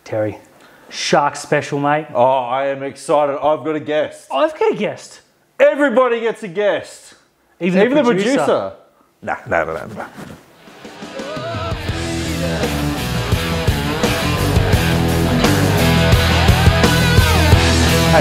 Terry, Shark special, mate. Oh, I am excited. I've got a guest. I've got a guest. Everybody gets a guest. Even the producer. No. Hey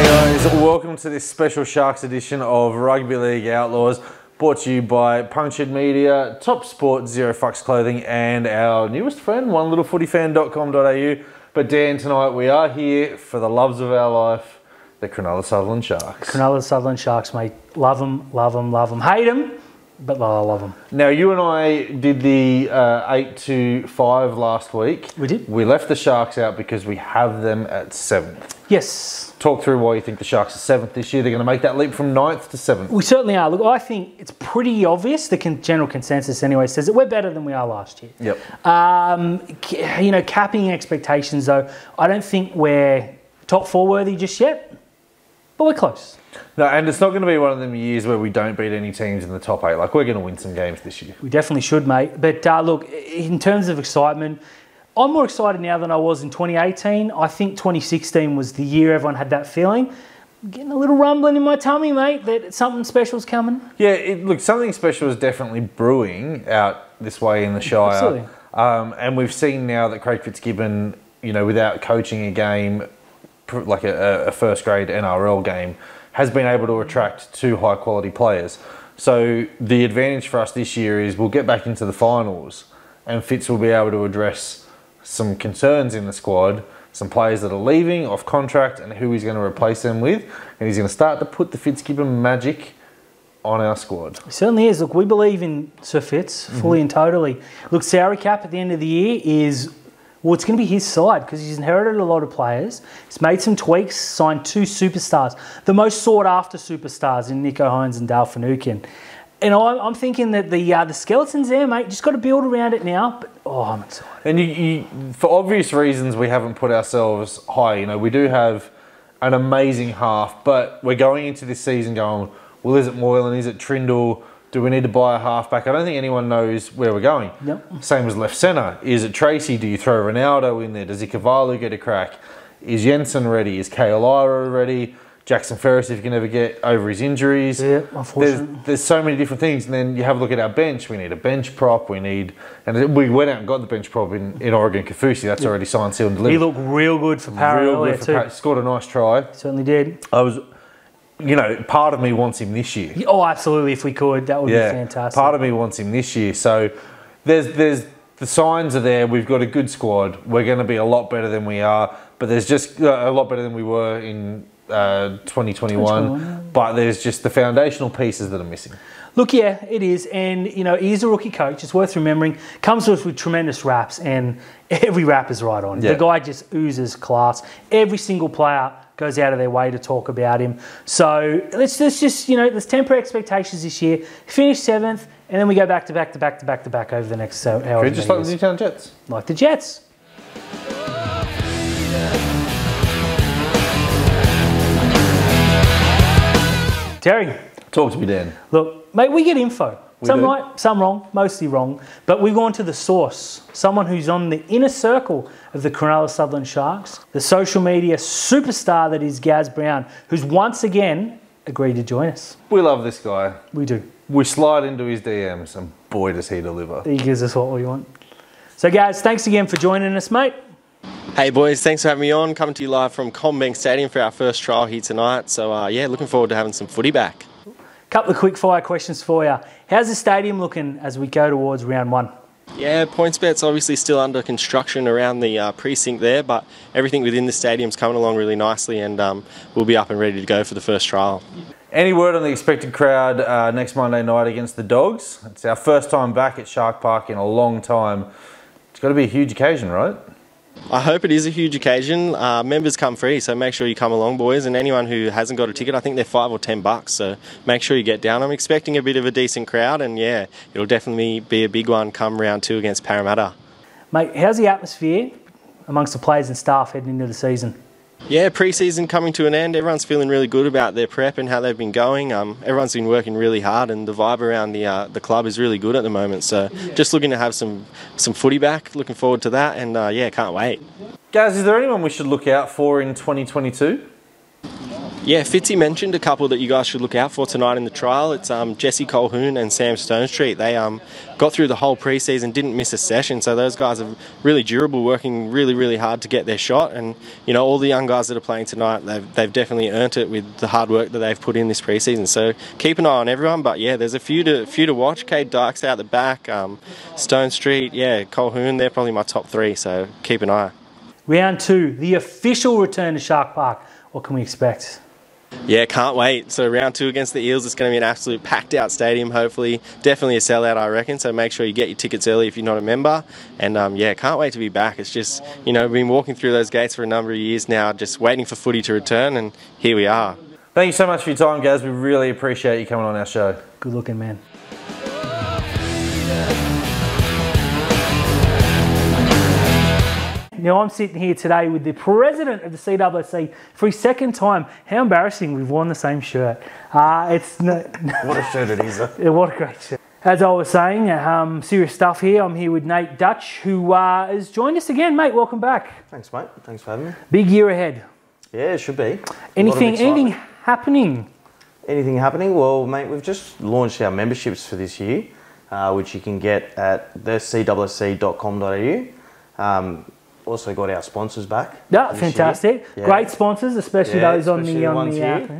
guys, welcome to this special Sharks edition of Rugby League Outlaws, brought to you by Punctured Media, Top Sport, Zero Fucks Clothing, and our newest friend, onelittlefootyfan.com.au. But Dan, tonight we are here for the loves of our life, the Cronulla Sutherland Sharks. Cronulla Sutherland Sharks, mate. Love them, love them, love them. Hate them, but I love them. Now, you and I did the 8-5 last week. We did. We left the Sharks out because we have them at 7th. Yes. Talk through why you think the Sharks are 7th this year. They're going to make that leap from 9th to 7th. We certainly are. Look, I think it's pretty obvious. The general consensus anyway says that we're better than we are last year. Yep. You know, capping expectations though, I don't think we're top 4 worthy just yet, but we're close. No, and it's not going to be one of them years where we don't beat any teams in the top 8. Like, we're going to win some games this year. We definitely should, mate. But look, in terms of excitement, I'm more excited now than I was in 2018. I think 2016 was the year everyone had that feeling. I'm getting a little rumbling in my tummy, mate, that something special's coming. Yeah, look, something special is definitely brewing out this way in the Shire. Absolutely. And we've seen now that Craig Fitzgibbon, you know, without coaching a game, like a first grade NRL game, has been able to attract 2 high quality players. So the advantage for us this year is we'll get back into the finals and Fitz will be able to address some concerns in the squad, some players that are leaving off contract and who he's going to replace them with. And he's going to start to put the Fitzgibbon magic on our squad. It certainly is. Look, we believe in Sir Fitz fully and totally. Look, salary cap at the end of the year is, well, it's going to be his side because he's inherited a lot of players. He's made some tweaks, signed 2 superstars, the most sought after superstars in Nico Hines and Dale Finucane. And I'm thinking that the skeleton's there, mate. Just got to build around it now. But, I'm excited. And you, for obvious reasons, we haven't put ourselves high. You know, we do have an amazing half, but we're going into this season going, well, is it Moylan? Is it Trindle? Do we need to buy a halfback? I don't think anyone knows where we're going. Yep. Same as left centre. Is it Tracy? Do you throw Ronaldo in there? Does Ikavalu get a crack? Is Jensen ready? Is Kale ready? Jackson Ferris, if you can ever get over his injuries. Yeah, unfortunately. There's so many different things. And then you have a look at our bench. We need a bench prop. We went out and got the bench prop in Oregon Kaufusi. That's already signed, sealed and delivered. He looked real good for Parra too. Scored a nice try. Certainly did. You know, part of me wants him this year. Oh, absolutely. If we could, that would be fantastic. Part of me wants him this year. So there's the signs are there. We've got a good squad. We're going to be a lot better than we are. But there's just a lot better than we were in 2021, but there's just the foundational pieces that are missing. Look, yeah, it is, and you know, he is a rookie coach. It's worth remembering. Comes to us with tremendous raps, and every rap is right on. Yeah. The guy just oozes class. Every single player goes out of their way to talk about him. So let's just, you know, let's temper expectations this year. Finish 7th, and then we go back to back over the next however just like the Newtown Jets. Like the Jets. Terry. Talk to me, Dan. Look, mate, we get info. Some do. right, some wrong, mostly wrong. But we've gone to the source, someone who's on the inner circle of the Cronulla Sutherland Sharks, the social media superstar that is Gaz Brown, who's once again agreed to join us. We love this guy. We do. We slide into his DMs, and boy, does he deliver. He gives us what we want. So, Gaz, thanks again for joining us, mate. Hey boys, thanks for having me on. Coming to you live from Combank Stadium for our first trial here tonight. So yeah, looking forward to having some footy back. Couple of quick fire questions for you. How's the stadium looking as we go towards round 1? Yeah, PointsBet's obviously still under construction around the precinct there, but everything within the stadium's coming along really nicely, and we'll be up and ready to go for the first trial. Any word on the expected crowd next Monday night against the Dogs? It's our first time back at Shark Park in a long time. It's got to be a huge occasion, right? I hope it is a huge occasion. Members come free, so make sure you come along, boys. And anyone who hasn't got a ticket, I think they're $5 or $10, so make sure you get down. I'm expecting a bit of a decent crowd, and yeah, it'll definitely be a big one come round 2 against Parramatta. Mate, how's the atmosphere amongst the players and staff heading into the season? Yeah, pre-season coming to an end. Everyone's feeling really good about their prep and how they've been going. Everyone's been working really hard, and the vibe around the club is really good at the moment. So just looking to have some footy back. Looking forward to that, and yeah, can't wait. Gaz, is there anyone we should look out for in 2022? Yeah, Fitzy mentioned a couple that you guys should look out for tonight in the trial. It's Jesse Colquhoun and Sam Stonestreet. They got through the whole pre-season, didn't miss a session, so those guys are really durable, working really, really hard to get their shot. And you know, all the young guys that are playing tonight, they've definitely earned it with the hard work that they've put in this pre-season. So keep an eye on everyone. But yeah, there's a few to watch. Cade Dykes out the back, Stonestreet, yeah, Colquhoun. They're probably my top three. So keep an eye. Round 2, the official return to Shark Park. What can we expect? Yeah, can't wait. So round 2 against the Eels, it's going to be an absolute packed out stadium, hopefully. Definitely a sellout, I reckon. So make sure you get your tickets early if you're not a member. And yeah, can't wait to be back. It's just, you know, we've been walking through those gates for a number of years now, just waiting for footy to return, and here we are. Thank you so much for your time, Gaz. We really appreciate you coming on our show. Good looking, man. Now, I'm sitting here today with the president of the CWC for his second time. How embarrassing, we've worn the same shirt. What a shirt it is. What a great shirt. As I was saying, serious stuff here. I'm here with Nate Dutch, who has joined us again. Mate, welcome back. Thanks, mate. Thanks for having me. Big year ahead. Yeah, it should be. Anything happening? Anything happening? Well, mate, we've just launched our memberships for this year, which you can get at thecwc.com.au. Also got our sponsors back. Yeah, fantastic. Yeah. Great sponsors, especially those on the app.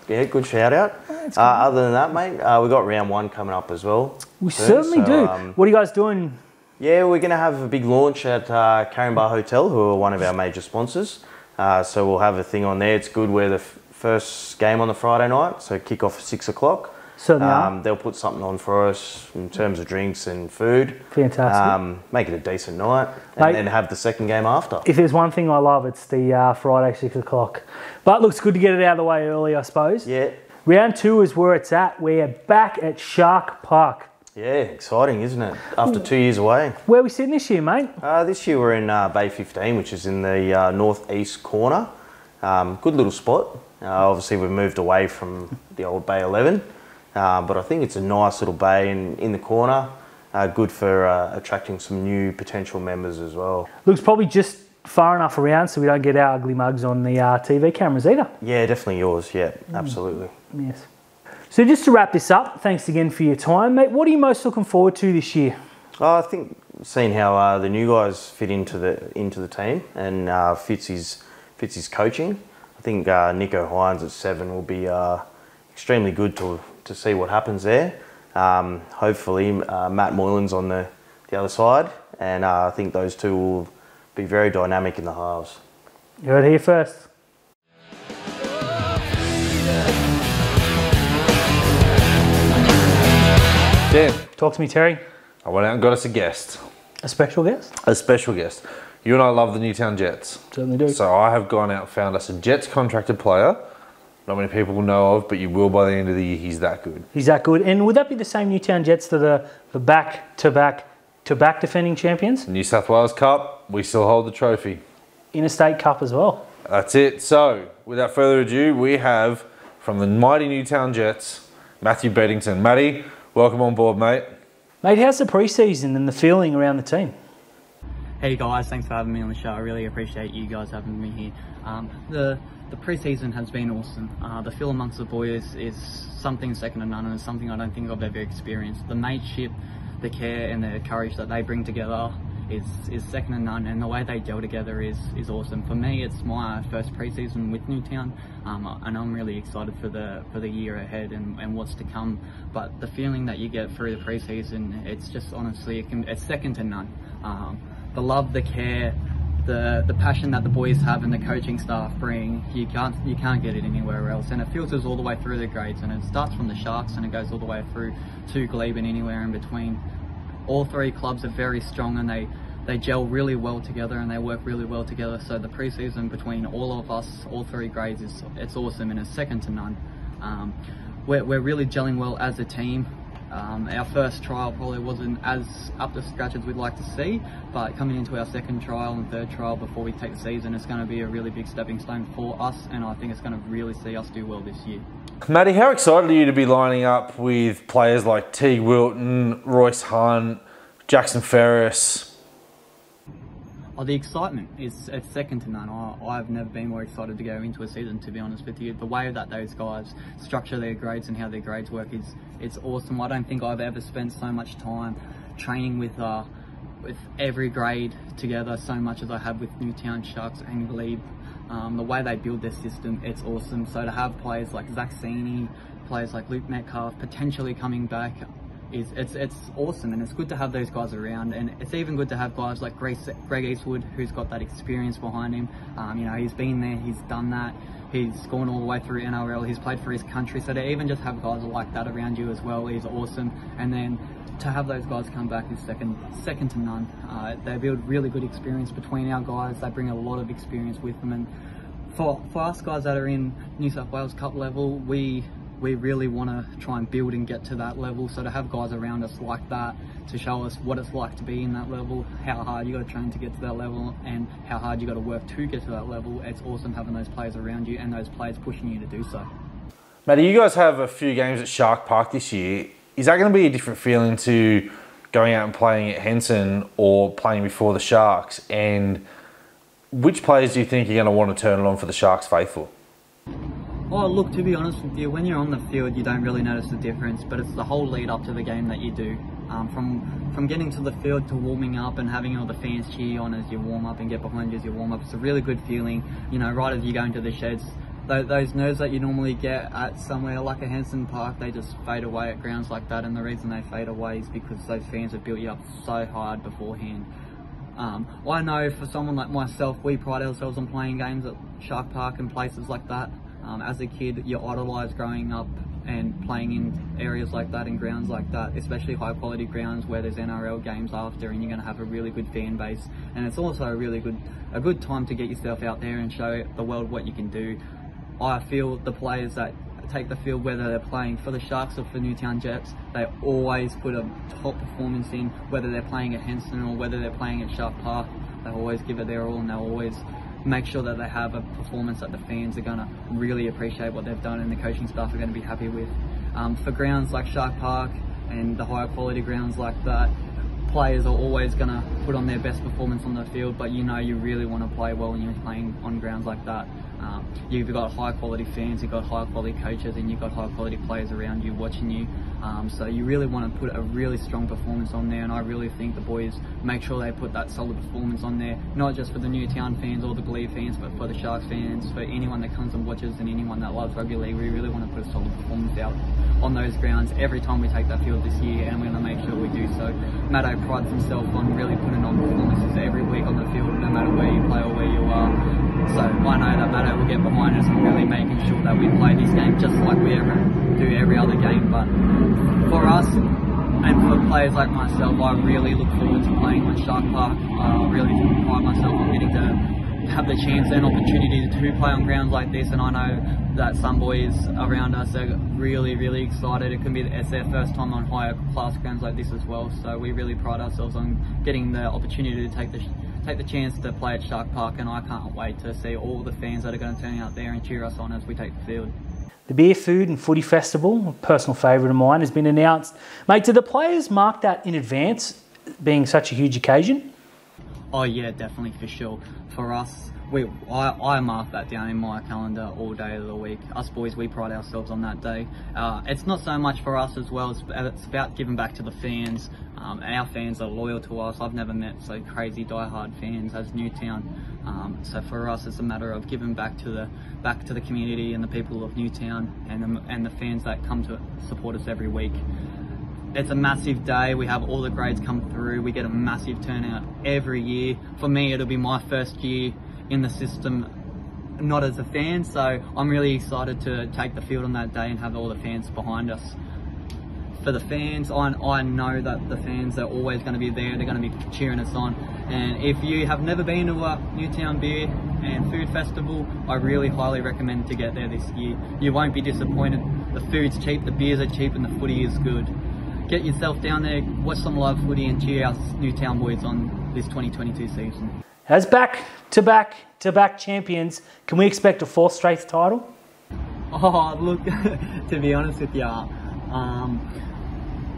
Yeah, good shout out. Other than that, mate, we've got round 1 coming up as well. We certainly do. What are you guys doing? Yeah, we're going to have a big launch at Caringbah Hotel, who are one of our major sponsors. So we'll have a thing on there. It's good. We're the first game on the Friday night, so kick off at 6 o'clock. They'll put something on for us in terms of drinks and food. Fantastic. Make it a decent night, and then have the second game after. If there's one thing I love, it's the Friday 6 o'clock. But looks good to get it out of the way early, I suppose. Yeah. Round 2 is where it's at. We're back at Shark Park. Yeah, exciting, isn't it? After 2 years away. Where are we sitting this year, mate? This year we're in Bay 15, which is in the northeast corner. Good little spot. Obviously we've moved away from the old Bay 11. But I think it's a nice little bay in the corner, good for attracting some new potential members as well. Looks probably just far enough around so we don't get our ugly mugs on the TV cameras either. Yeah, definitely yours, yeah, absolutely. Yes. So just to wrap this up, thanks again for your time, mate. What are you most looking forward to this year? I think seeing how the new guys fit into the team and Fitzy's coaching. I think Nico Hines at 7 will be extremely good to see what happens there. Hopefully Matt Moylan's on the other side, and I think those two will be very dynamic in the halves. You heard it here first. Dan, talk to me, Terry. I went out and got us a guest. A special guest? A special guest. You and I love the Newtown Jets. Certainly do. So I have gone out and found us a Jets contracted player. Not many people will know of, but you will by the end of the year. He's that good. He's that good. And would that be the same Newtown Jets that are the back-to-back defending champions? New South Wales Cup, we still hold the trophy. Interstate Cup as well. That's it. So, without further ado, we have, from the mighty Newtown Jets, Matthew Bettington. Matty, welcome on board, mate. Mate, how's the pre-season and the feeling around the team? Hey guys, thanks for having me on the show. I really appreciate you guys having me here. The pre-season has been awesome. The feel amongst the boys is something second to none, and it's something I don't think I've ever experienced. The mateship, the care and the courage that they bring together is second to none, and the way they gel together is awesome. For me, it's my first pre-season with Newtown, and I'm really excited for the year ahead and what's to come. But the feeling that you get through the pre-season, it's just honestly, it's second to none. The love, the care, the passion that the boys have and the coaching staff bring, you can't get it anywhere else, and it filters all the way through the grades, and it starts from the Sharks and it goes all the way through to Glebe and anywhere in between. All three clubs are very strong, and they gel really well together and they work really well together. So the pre-season between all of us, all three grades, it's awesome and it's second to none. We're really gelling well as a team. Our first trial probably wasn't as up to scratch as we'd like to see, but coming into our second trial and third trial before we take the season, it's going to be a really big stepping stone for us, and I think it's going to really see us do well this year. Matty, how excited are you to be lining up with players like Teague Wilton, Royce Hunt, Jackson Ferris? Oh, the excitement it's second to none. I've never been more excited to go into a season, to be honest with you. The way that those guys structure their grades and how their grades work it's awesome. I don't think I've ever spent so much time training with every grade together so much as I have with Newtown Sharks and Glebe. The way they build their system, it's awesome. So to have players like Zach Sini, players like Luke Metcalf potentially coming back, it's awesome, and it's good to have those guys around, and it's even good to have guys like Greg Eastwood, who's got that experience behind him. You know, he's been there, he's done that, he's gone all the way through NRL, he's played for his country, so to even just have guys like that around you as well is awesome. And then to have those guys come back is second to none. They build really good experience between our guys, they bring a lot of experience with them, and for us guys that are in New South Wales Cup level, we really want to try and build and get to that level. So to have guys around us like that to show us what it's like to be in that level, how hard you got to train to get to that level, and how hard you got to work to get to that level, it's awesome having those players around you and those players pushing you to do so. Matty, you guys have a few games at Shark Park this year. Is that going to be a different feeling to going out and playing at Henson or playing before the Sharks? And which players do you think you're going to want to turn it on for the Sharks faithful? Oh, look, to be honest with you, when you're on the field, you don't really notice the difference, but it's the whole lead up to the game that you do. From getting to the field to warming up and having all the fans cheer you on as you warm up and get behind you as you warm up, it's a really good feeling. You know, right as you go into the sheds, those nerves that you normally get at somewhere like a Henson Park, they just fade away at grounds like that, and the reason they fade away is because those fans have built you up so hard beforehand. I know for someone like myself, we pride ourselves on playing games at Shark Park and places like that. As a kid, you idolise growing up and playing in areas like that and grounds like that, especially high quality grounds where there's NRL games after, and you're going to have a really good fan base. And it's also a good time to get yourself out there and show the world what you can do. I feel the players that take the field, whether they're playing for the Sharks or for Newtown Jets, they always put a top performance in, whether they're playing at Henson or whether they're playing at Shark Park. They always give it their all, and they'll always make sure that they have a performance that the fans are going to really appreciate what they've done and the coaching staff are going to be happy with. For grounds like Shark Park and the higher quality grounds like that, players are always going to put on their best performance on the field, but you know you really want to play well when you're playing on grounds like that. You've got high quality fans, you've got high quality coaches, and you've got high quality players around you watching you. So you really want to put a really strong performance on there, and I really think the boys make sure they put that solid performance on there, not just for the Newtown fans or the Glebe fans, but for the Sharks fans, for anyone that comes and watches and anyone that loves rugby league. We really want to put a solid performance out on those grounds every time we take that field this year, and we're going to make sure we do so. Matto prides himself on really putting on performances every week on the field, no matter where you play or where you are. So I know that Matto will get behind us and really making sure that we play this game just like we ever do every other game. But for us and for players like myself, I really look forward to playing on Shark Park. I really pride myself on getting to have the chance and opportunity to play on grounds like this, and I know that some boys around us are really excited. It's their first time on higher class grounds like this as well, so we really pride ourselves on getting the opportunity to take the chance to play at Shark Park, and I can't wait to see all the fans that are going to turn out there and cheer us on as we take the field. The Beer, Food and Footy Festival, a personal favourite of mine, has been announced. Mate, did the players mark that in advance, being such a huge occasion? Oh yeah, definitely, for sure. For us, I mark that down in my calendar all day of the week. Us boys, we pride ourselves on that day. It's not so much for us as well, it's about giving back to the fans. Our fans are loyal to us. I've never met so crazy diehard fans as Newtown. So for us, it's a matter of giving back to the community and the people of Newtown and the fans that come to support us every week. It's a massive day. We have all the grades come through. We get a massive turnout every year. For me, it'll be my first year in the system, not as a fan, so I'm really excited to take the field on that day and have all the fans behind us. For the fans, I know that the fans are always going to be there. They're going to be cheering us on. And if you have never been to a Newtown Beer and Food Festival, I really highly recommend to get there this year. You won't be disappointed. The food's cheap, the beers are cheap, and the footy is good. get yourself down there, watch some live footy and cheer our Newtown boys on this 2022 season. As back-to-back champions, can we expect a 4th straight title? Oh, look, to be honest with you,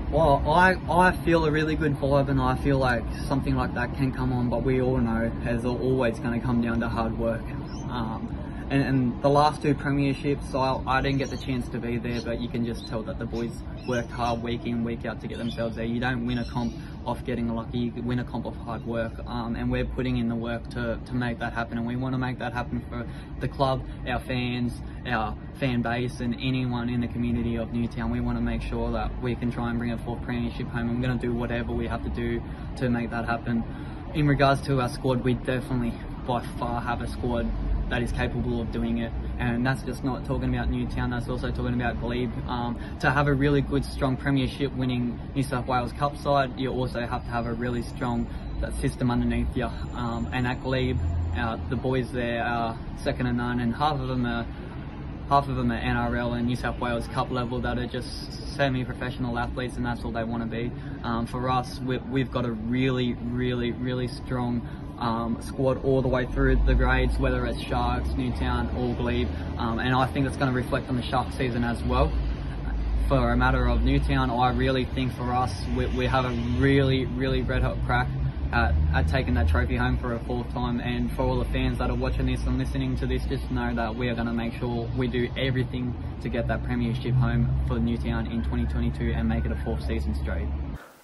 well, I feel a really good vibe, and I feel like something like that can come on, but we all know it's always going to come down to hard work. And the last 2 premierships, I didn't get the chance to be there, but you can just tell that the boys worked hard week in, week out to get themselves there. You don't win a comp off getting lucky, you win a comp of hard work, and we're putting in the work to make that happen, and we want to make that happen for the club, our fans, our fan base, and anyone in the community of Newtown. We want to make sure that we can try and bring a 4th premiership home. I'm going to do whatever we have to do to make that happen. In regards to our squad, we definitely by far have a squad that is capable of doing it, and that's just not talking about Newtown, that's also talking about Glebe. To have a really good, strong premiership winning New South Wales Cup side, you also have to have a really strong system underneath you, and at Glebe, the boys there are second to none, and half of them are NRL and New South Wales Cup level that are just semi-professional athletes, and that's all they want to be. For us, we've got a really, really, really strong squad all the way through the grades, whether it's Sharks, Newtown or Glebe, and I think it's going to reflect on the Shark season as well. For a matter of Newtown, I really think for us, we have a really, really red hot crack at taking that trophy home for a 4th time, and for all the fans that are watching this and listening to this, just know that we are going to make sure we do everything to get that premiership home for Newtown in 2022 and make it a 4th season straight.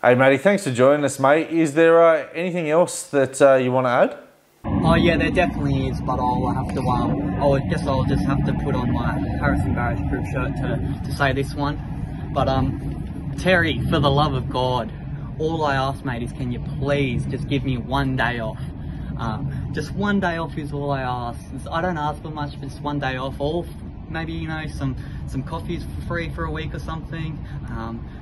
Hey, Matty, thanks for joining us, mate. Is there anything else that you want to add? Oh yeah, there definitely is, but I'll have to. I'll just have to put on my Harrison Barrett group shirt to say this one. But Terry, for the love of God, all I ask, mate, is can you please just give me 1 day off? Just 1 day off is all I ask. I don't ask for much, but just 1 day off. Or maybe, you know, some coffees for free for a week or something.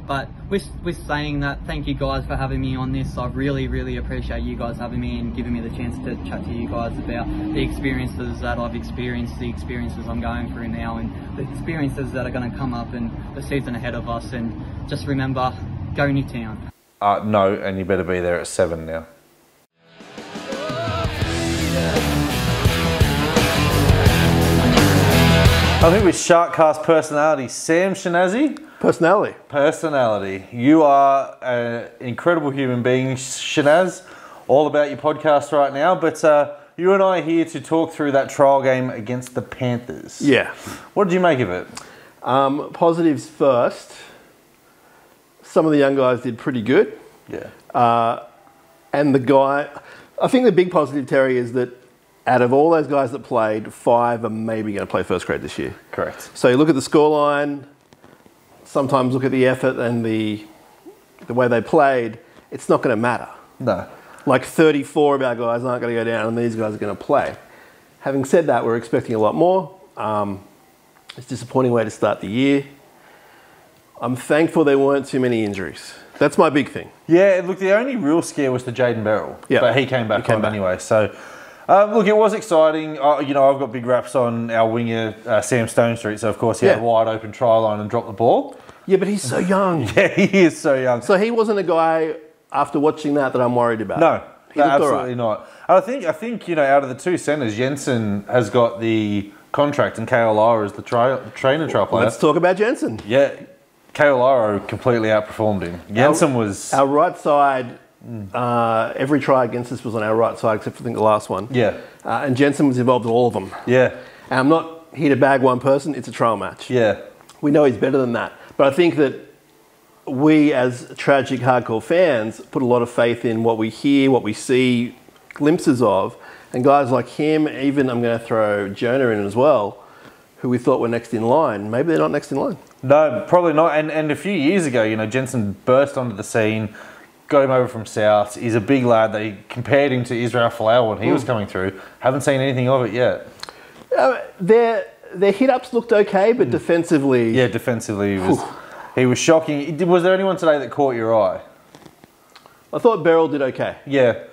But with saying that, thank you guys for having me on this. I really, really appreciate you guys having me and giving me the chance to chat to you guys about the experiences that I've experienced, the experiences I'm going through now, and the experiences that are going to come up in the season ahead of us. And just remember, go Newtown. No, and you better be there at 7 now. I think with Sharkcast personality, Sam Shanazi. Personality. You are an incredible human being, Shanaz. All about your podcast right now, but you and I are here to talk through that trial game against the Panthers. Yeah. What did you make of it? Positives first. Some of the young guys did pretty good. Yeah. And the guy, I think the big positive, Terry, is that out of all those guys that played, 5 are maybe going to play first grade this year. Correct. So you look at the scoreline, sometimes look at the effort and the way they played, it's not going to matter. No. Like 34 of our guys aren't going to go down and these guys are going to play. Having said that, we're expecting a lot more. It's a disappointing way to start the year. I'm thankful there weren't too many injuries. That's my big thing. Yeah, look, the only real scare was the Jaden Beryl. Yeah. But he came back on anyway. So, look, it was exciting. You know, I've got big raps on our winger, Sam Stonestreet. So, of course, he had a wide open try line and dropped the ball. Yeah, but he's so young. Yeah, he is so young. So he wasn't a guy, after watching that I'm worried about. No, absolutely not. I think, you know, out of the 2 centres, Jensen has got the contract and Kale Lara is the trainer trial player. Let's talk about Jensen. Yeah. Kale Lara completely outperformed him. Jensen was... Our right side, every try against us was on our right side, except for I think the last one. Yeah. And Jensen was involved in all of them. Yeah. And I'm not here to bag one person, it's a trial match. Yeah. We know he's better than that. But I think that we, as tragic hardcore fans, put a lot of faith in what we hear, what we see glimpses of. And guys like him, even I'm going to throw Jonah in as well, who we thought were next in line. Maybe they're not next in line. No, probably not. And a few years ago, you know, Jensen burst onto the scene, got him over from South. He's a big lad. They compared him to Israel Folau when he was coming through. Haven't seen anything of it yet. Their hit-ups looked okay, but defensively... Yeah, defensively he was shocking. Was there anyone today that caught your eye? I thought Beryl did okay. Yeah.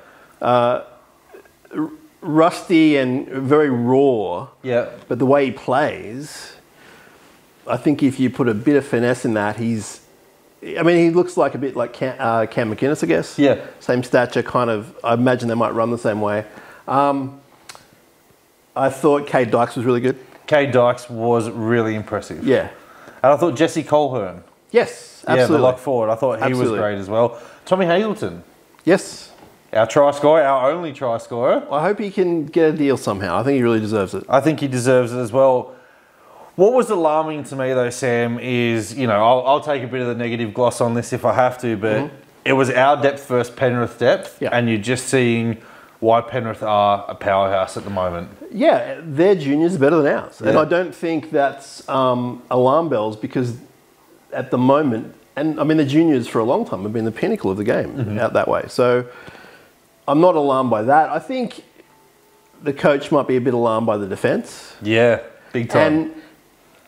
Rusty and very raw. Yeah. But the way he plays, I think if you put a bit of finesse in that, he's I mean, he looks like a bit like Cam McInnes, I guess. Yeah. Same stature, kind of. I imagine they might run the same way. I thought Cade Dykes was really good. Cade Dykes was really impressive. Yeah. And I thought Jesse Colehern. Yes, absolutely. Yeah, the lock forward. I thought he was great as well. Tommy Hazleton. Yes. Our try scorer, our only try scorer. I hope he can get a deal somehow. I think he really deserves it. I think he deserves it as well. What was alarming to me though, Sam, is, you know, I'll take a bit of the negative gloss on this if I have to, but it was our depth versus Penrith depth, and you're just seeing why Penrith are a powerhouse at the moment. Yeah, their juniors are better than ours. And I don't think that's alarm bells, because at the moment, and I mean the juniors for a long time have been the pinnacle of the game out that way. So I'm not alarmed by that. I think the coach might be a bit alarmed by the defence. Yeah, big time. And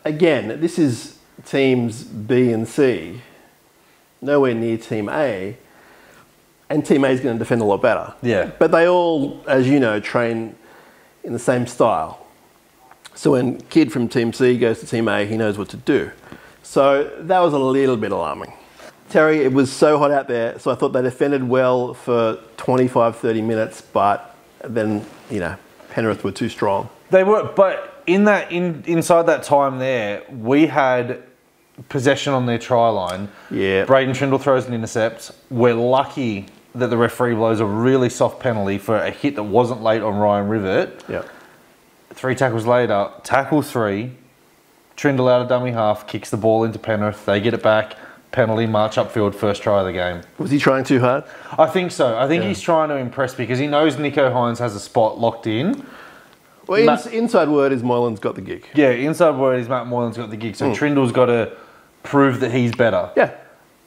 again, this is teams B and C, nowhere near Team A. And Team A is going to defend a lot better. Yeah. But they all, as you know, train in the same style. So when a kid from Team C goes to Team A, he knows what to do. So that was a little bit alarming. Terry, it was so hot out there, so I thought they defended well for 25, 30 minutes, but then, you know, Penrith were too strong. They were, but inside that time there, we had possession on their try line. Yeah. Braden Trindle throws an intercept. We're lucky that the referee blows a really soft penalty for a hit that wasn't late on Ryan Rivett. Yeah. 3 tackles later, tackle 3, Trindle out of dummy half, kicks the ball into Penrith. They get it back. Penalty, march upfield, first try of the game. Was he trying too hard? I think so. I think he's trying to impress because he knows Nico Hines has a spot locked in. Well, inside word is Moylan's got the gig. Yeah, inside word is Matt Moylan's got the gig. So Trindle's got to prove that he's better. Yeah.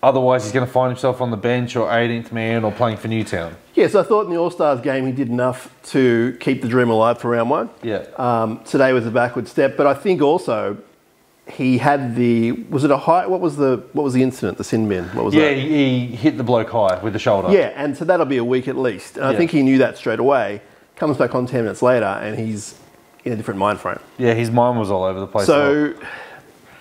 Otherwise, he's going to find himself on the bench or 18th man or playing for Newtown. Yeah, so I thought in the All-Stars game he did enough to keep the dream alive for round 1. Yeah. Today was a backward step, but I think also he had the, was it a high, what was the incident, the sin bin? What was that? Yeah, he hit the bloke high with the shoulder. Yeah, and so that'll be a week at least. And I think he knew that straight away. Comes back on 10 minutes later and he's in a different mind frame. Yeah, his mind was all over the place. So...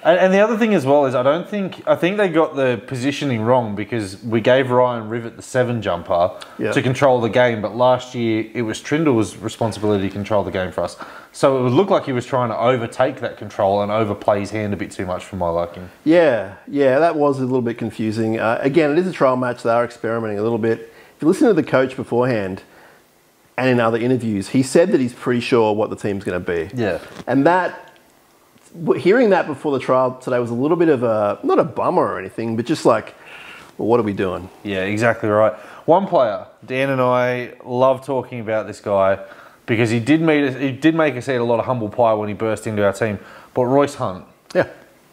And the other thing as well is I think they got the positioning wrong because we gave Ryan Rivett the 7 jumper to control the game, but last year it was Trindle's responsibility to control the game for us. So it would look like he was trying to overtake that control and overplay his hand a bit too much for my liking. Yeah, that was a little bit confusing. Again, it is a trial match. They are experimenting a little bit. If you listen to the coach beforehand and in other interviews, he said that he's pretty sure what the team's going to be. Yeah. And hearing that before the trial today was a little bit of a, not a bummer or anything, but just like, well, what are we doing? Yeah, exactly right. One player, Dan and I love talking about this guy because he did make us eat a lot of humble pie when he burst into our team, but Royce Hunt. Yeah.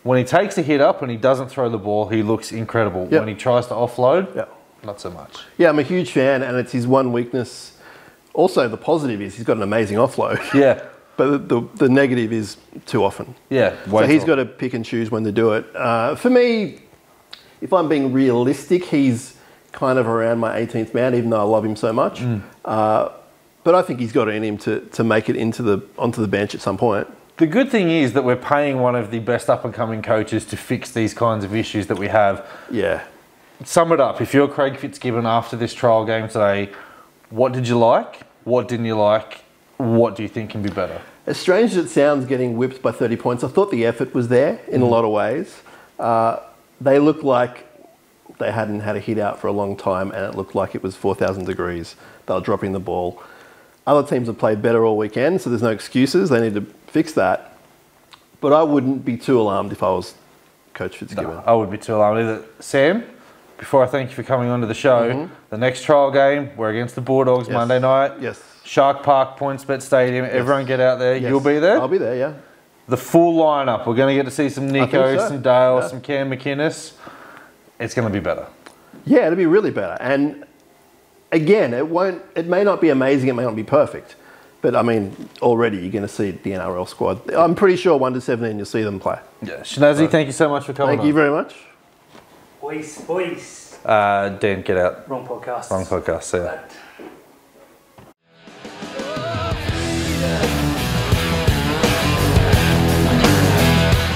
When he takes a hit up and he doesn't throw the ball, he looks incredible. When he tries to offload, not so much. Yeah, I'm a huge fan and it's his one weakness. Also, the positive is he's got an amazing offload. Yeah. But the negative is too often. Yeah. So he's got to pick and choose when to do it. For me, if I'm being realistic, he's kind of around my 18th man, even though I love him so much. But I think he's got it in him to make it onto the bench at some point. The good thing is that we're paying one of the best up-and-coming coaches to fix these kinds of issues that we have. Yeah. Sum it up. If you're Craig Fitzgibbon after this trial game today, what did you like? What didn't you like? What do you think can be better? As strange as it sounds, getting whipped by 30 points, I thought the effort was there in a lot of ways. They looked like they hadn't had a hit out for a long time and it looked like it was 4,000 degrees. They were dropping the ball. Other teams have played better all weekend, so there's no excuses. They need to fix that. But I wouldn't be too alarmed if I was Coach Fitzgibbon. No, I would be too alarmed either. Sam, before I thank you for coming onto the show, the next trial game, we're against the Bulldogs Monday night. Yes. Shark Park, PointsBet Stadium. Yes. Everyone get out there. Yes. You'll be there? I'll be there, yeah. The full lineup. We're going to get to see some Nico, some Dale, some Cam McInnes. It's going to be better. Yeah, it'll be really better. And again, it may not be amazing, it may not be perfect. But I mean, already you're going to see the NRL squad. I'm pretty sure 1 to 17 you'll see them play. Yeah. Shanazzy, thank you so much for coming on. Thank you very much. Boys. Dan, get out. Wrong podcast. Wrong podcast, see ya.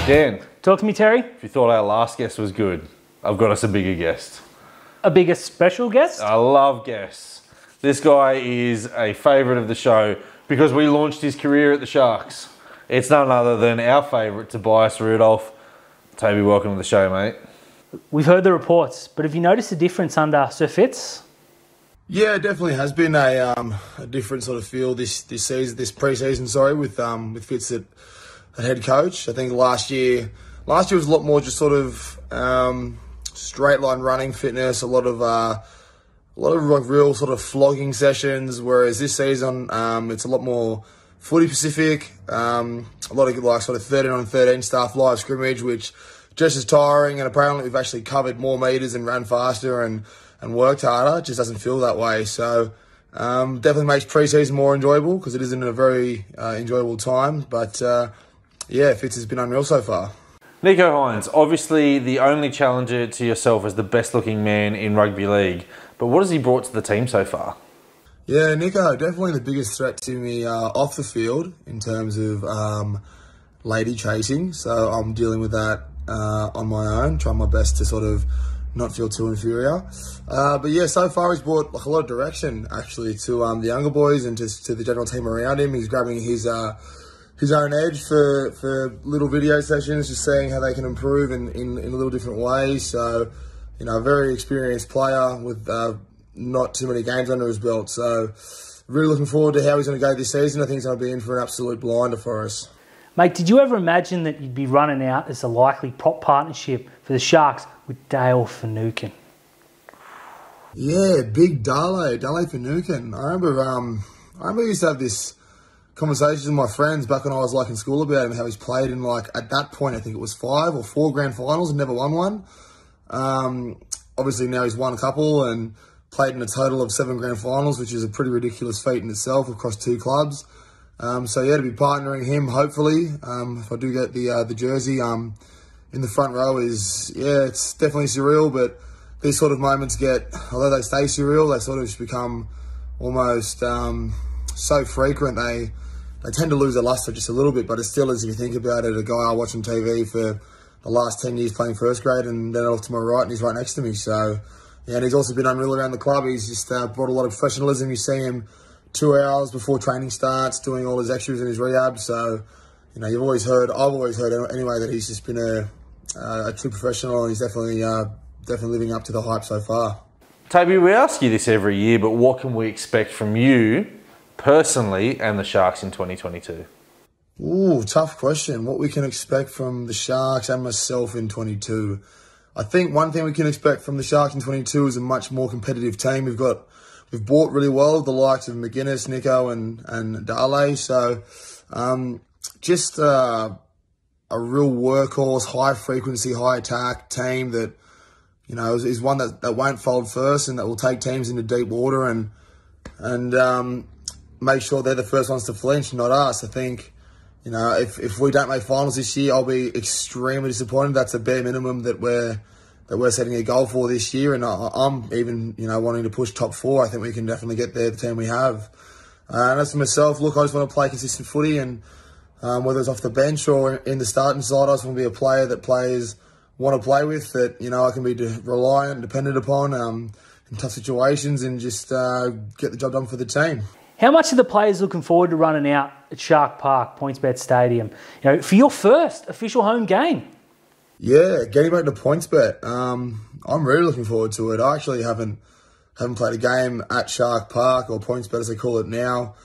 Dan. Talk to me, Terry. If you thought our last guest was good, I've got us a bigger guest. A bigger special guest? I love guests. This guy is a favourite of the show because we launched his career at the Sharks. It's none other than our favourite, Toby Rudolf. Toby, welcome to the show, mate. We've heard the reports, but have you noticed a difference under Sir Fitz? Yeah, it definitely has been a different sort of feel this season, this pre-season, with Fitz at head coach. I think last year was a lot more just sort of straight line running fitness, a lot of like real sort of flogging sessions. Whereas this season, it's a lot more footy specific, a lot of like sort of 13 on 13 stuff, live scrimmage, which just as tiring. And apparently we've actually covered more metres and ran faster and worked harder. It just doesn't feel that way. So definitely makes pre-season more enjoyable because it isn't a very enjoyable time. But yeah, Fitz has been unreal so far. Nico Hines, obviously the only challenger to yourself as the best looking man in rugby league. But what has he brought to the team so far? Yeah, Nico, definitely the biggest threat to me off the field in terms of lady chasing. So I'm dealing with that on my own, trying my best to sort of not feel too inferior. But yeah, so far he's brought like a lot of direction actually to the younger boys and just to the general team around him. He's grabbing his own edge for little video sessions, just seeing how they can improve in a little different ways. So, you know, a very experienced player with not too many games under his belt. So really looking forward to how he's going to go this season. I think he's going to be in for an absolute blinder for us. Mate, did you ever imagine that you'd be running out as a likely prop partnership for the Sharks with Dale Finucane? Yeah, big Dale Finucane. I remember he used to have this conversations with my friends back when I was like in school about him, how he's played in like, at that point, I think it was 5 or 4 grand finals and never won one. Obviously now he's won a couple and played in a total of 7 grand finals, which is a pretty ridiculous feat in itself across 2 clubs. So yeah, to be partnering him, hopefully, if I do get the jersey, in the front row is, yeah, it's definitely surreal, but these sort of moments although they stay surreal, they sort of just become almost, so frequent, they tend to lose their luster just a little bit, but it still is, if you think about it, a guy I watch on TV for the last 10 years playing first grade and then off to my right and he's right next to me. So, yeah, and he's also been unreal around the club. He's just brought a lot of professionalism. You see him 2 hours before training starts doing all his extras in his rehab. So, you know, I've always heard anyway that he's just been a true professional and he's definitely living up to the hype so far. Toby, we ask you this every year, but what can we expect from you personally and the Sharks in 2022? Ooh, tough question. What we can expect from the Sharks and myself in 22. I think one thing we can expect from the Sharks in 22 is a much more competitive team. We've bought really well the likes of McGuinness, Nico and Dale. So just a real workhorse, high frequency, high attack team that, you know, is one that won't fold first and that will take teams into deep water and make sure they're the first ones to flinch, not us. I think, you know, if we don't make finals this year, I'll be extremely disappointed. That's a bare minimum that we're setting a goal for this year, and I'm even, you know, wanting to push top 4. I think we can definitely get there, the team we have. And as for myself, look, I just want to play consistent footy, and whether it's off the bench or in the starting side, I just want to be a player that players want to play with, that, you know, I can be reliant, dependent upon in tough situations, and just get the job done for the team. How much are the players looking forward to running out at Shark Park, PointsBet Stadium, you know, for your first official home game? Yeah, getting back to PointsBet, I'm really looking forward to it. I actually haven't played a game at Shark Park, or PointsBet as they call it now,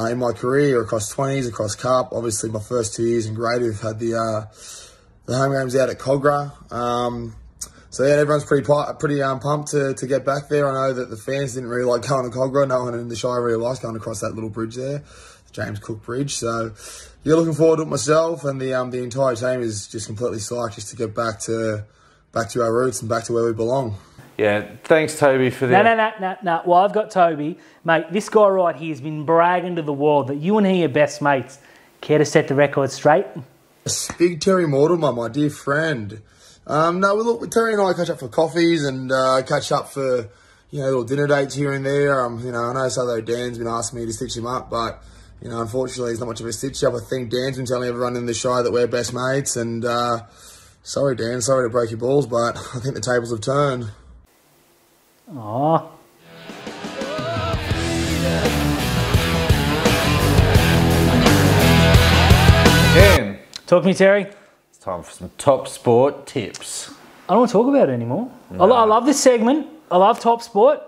in my career, across 20s, across Cup. Obviously, my first 2 years in grade, we've had the home games out at Cogra. So yeah, everyone's pretty pumped to get back there. I know that the fans didn't really like going to Cogra. No one in the Shire really likes going across that little bridge there, the James Cook Bridge. So yeah, looking forward to it myself, and the entire team is just completely psyched just to get back to our roots and back to where we belong. Yeah, thanks Toby for that. No. Well, I've got Toby. Mate, this guy right here has been bragging to the world that you and he are best mates. Care to set the record straight? Big Terry Mortimer, my dear friend. No, look, Terry and I catch up for coffees and catch up for, you know, little dinner dates here and there. You know, I know Southo Dan's been asking me to stitch him up, but, you know, unfortunately he's not much of a stitch up. I think Dan's been telling everyone in the Shire that we're best mates, and Sorry, Dan. Sorry to break your balls, but I think the tables have turned. Aww. Dan, Talk to me, Terry. it's time for some top sport tips. I don't want to talk about it anymore. I love this segment. I love Top Sport.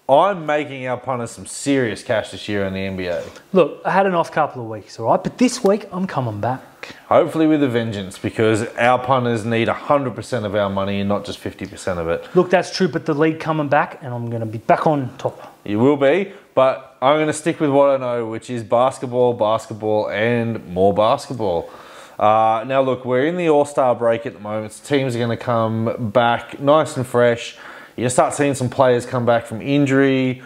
I'm making our punters some serious cash this year in the NBA. Look, I had an off couple of weeks, all right? But this week, I'm coming back. Hopefully with a vengeance, because our punters need 100% of our money and not just 50% of it. Look, that's true, but the league coming back, and I'm going to be back on top. You will be, but I'm going to stick with what I know, which is basketball, and more basketball. Now, look, we're in the All-Star break at the moment. So teams are going to come back nice and fresh. You start seeing some players come back from injury,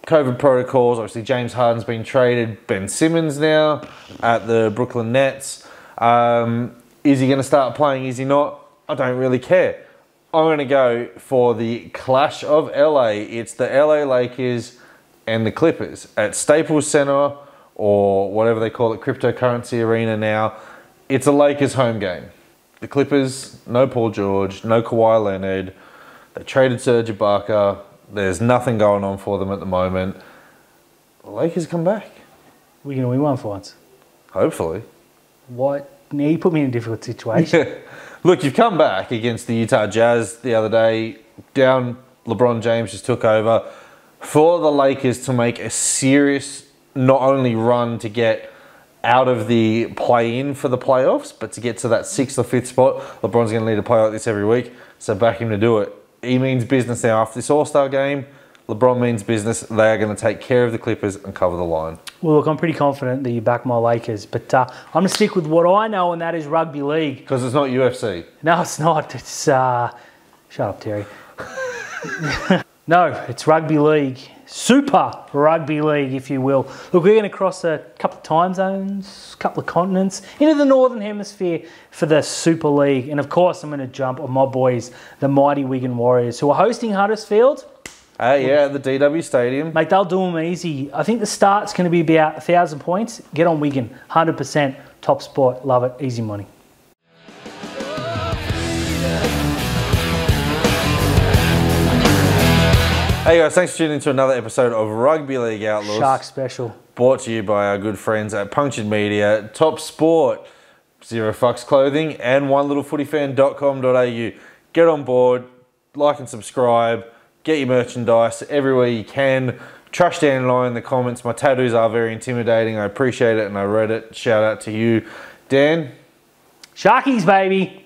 COVID protocols. Obviously, James Harden's been traded. Ben Simmons now at the Brooklyn Nets. Is he going to start playing? Is he not? I don't really care. I'm going to go for the clash of LA. It's the LA Lakers and the Clippers at Staples Center, or whatever they call it, cryptocurrency arena now. It's a Lakers home game. The Clippers, no Paul George, no Kawhi Leonard. They traded Serge Ibaka. There's nothing going on for them at the moment. The Lakers come back. We're going to win one for once. Hopefully. What? Now you put me in a difficult situation. Look, you've come back against the Utah Jazz the other day. Down, LeBron James just took over. For the Lakers to make a serious, not only run to get out of the play-in for the playoffs, but to get to that 6th or 5th spot, LeBron's going to need to play like this every week. So back him to do it. He means business now. After this All-Star game, LeBron means business. They are going to take care of the Clippers and cover the line. Well, look, I'm pretty confident that you back my Lakers, but I'm going to stick with what I know, and that is rugby league. Because it's not UFC. No, it's not. It's, shut up, Terry. No, it's rugby league. Super rugby league, if you will. Look, we're going to cross a couple of time zones, a couple of continents, into the Northern Hemisphere for the Super League. And, of course, I'm going to jump on my boys, the mighty Wigan Warriors, who are hosting Huddersfield. Yeah, at the DW Stadium. Mate, they'll do them easy. I think the start's going to be about 1,000 points. Get on Wigan. 100% top sport. Love it. Easy money. Hey guys, thanks for tuning in to another episode of Rugby League Outlaws. Shark special. Brought to you by our good friends at Punctured Media, Top Sport, Zero Fucks Clothing, and onelittlefootyfan.com.au. Get on board, like and subscribe, get your merchandise everywhere you can. Trash Dan and I in the comments. My tattoos are very intimidating. I appreciate it and I read it. Shout out to you. Dan? Sharkies, baby.